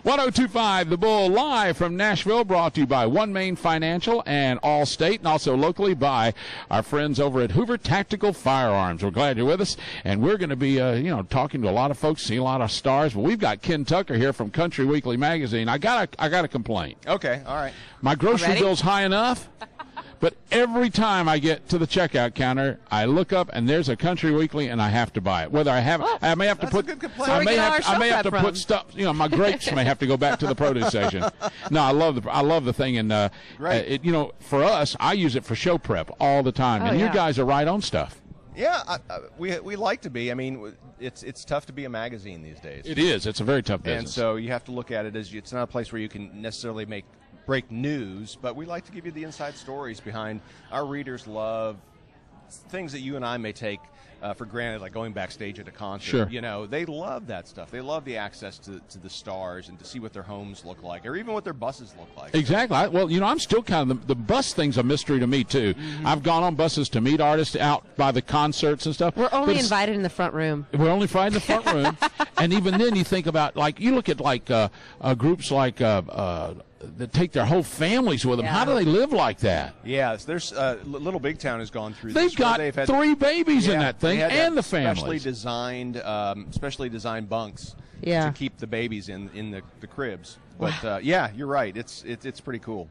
1025 The Bull, live from Nashville, brought to you by One Main Financial and Allstate, and also locally by our friends over at Hoover Tactical Firearms. We're glad you're with us, and we're going to be, talking to a lot of folks, seeing a lot of stars. But we've got Ken Tucker here from Country Weekly Magazine. I got a complaint. Okay, all right. My grocery bill's high enough. But every time I get to the checkout counter, I look up and there's a Country Weekly, and I have to buy it. Whether I may have to put, I may have to put stuff. My grapes may have to go back to the produce section. No, I love the thing, and for us, I use it for show prep all the time, and you guys are right on stuff. Yeah, we like to be. I mean, it's tough to be a magazine these days. It is. It's a very tough business. And so you have to look at it as it's not a place where you can necessarily break news, but we like to give you the inside stories behind. Our readers love things that you and I may take for granted, like going backstage at a concert. Sure. They love that stuff. They love the access to the stars and to see what their homes look like, or even what their buses look like. Exactly. I'm still kind of the bus thing's a mystery to me too. Mm-hmm. I've gone on buses to meet artists out by the concerts and stuff. We're only invited in the front room. We're only invited in the front room, and even then, you think about you look at groups like. That take their whole families with them. Yeah. How do they live like that? Yeah, there's Little Big Town has gone through this. They've got 3 babies in that thing, and the families. Specially designed bunks to keep the babies in the cribs. But you're right. It's pretty cool.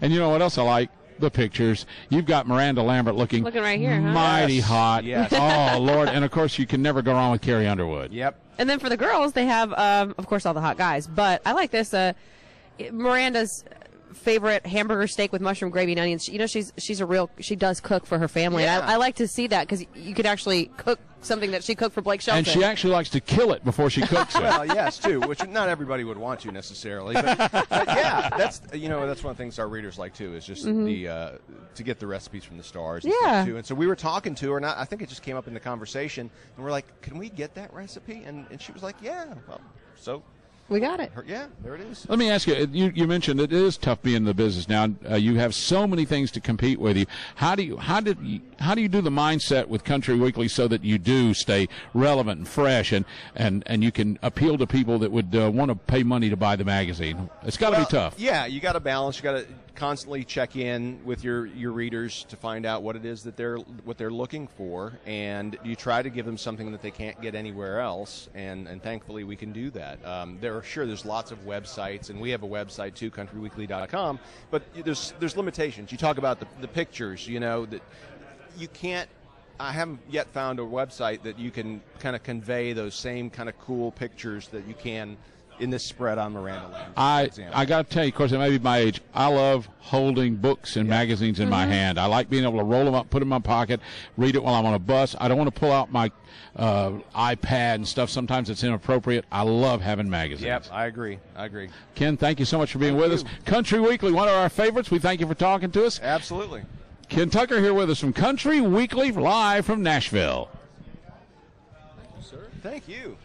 And you know what else I like? The pictures. You've got Miranda Lambert looking right here, mighty hot. Yes. Oh, Lord. And, of course, you can never go wrong with Carrie Underwood. Yep. And then for the girls, they have, of course, all the hot guys. But I like this. Miranda's favorite hamburger steak with mushroom gravy and onions. She does cook for her family. Yeah. And I like to see that because you could actually cook something that she cooked for Blake Shelton. And she actually likes to kill it before she cooks it. Well, yes, too, which not everybody would want to necessarily. But that's one of the things our readers like too, is just to get the recipes from the stars. And stuff too. And so we were talking to her, and I think it just came up in the conversation, and we're like, "Can we get that recipe?" And she was like, "Yeah." Well, so. We got it. Yeah, there it is. Let me ask you, you mentioned it is tough being in the business now. You have so many things to compete with you. How do you do the mindset with Country Weekly so that you do stay relevant and fresh and you can appeal to people that would want to pay money to buy the magazine? It's got to be tough. Yeah, you got to balance. You got to constantly check in with your readers to find out what it is that they're looking for, and you try to give them something that they can't get anywhere else, and thankfully we can do that. There's lots of websites, and we have a website too, countryweekly.com, but there's limitations. You talk about the pictures, that you can't. I haven't yet found a website that you can kind of convey those same kind of cool pictures that you can in this spread on Miranda Lambert. I got to tell you, of course, it may be my age, I love holding books and magazines in my hand. I like being able to roll them up, put them in my pocket, read it while I'm on a bus. I don't want to pull out my iPad and stuff. Sometimes it's inappropriate. I love having magazines. Yep, I agree. Ken, thank you so much for being with us. Country Weekly, one of our favorites. We thank you for talking to us. Absolutely. Ken Tucker here with us from Country Weekly, live from Nashville. Thank you, sir. Thank you.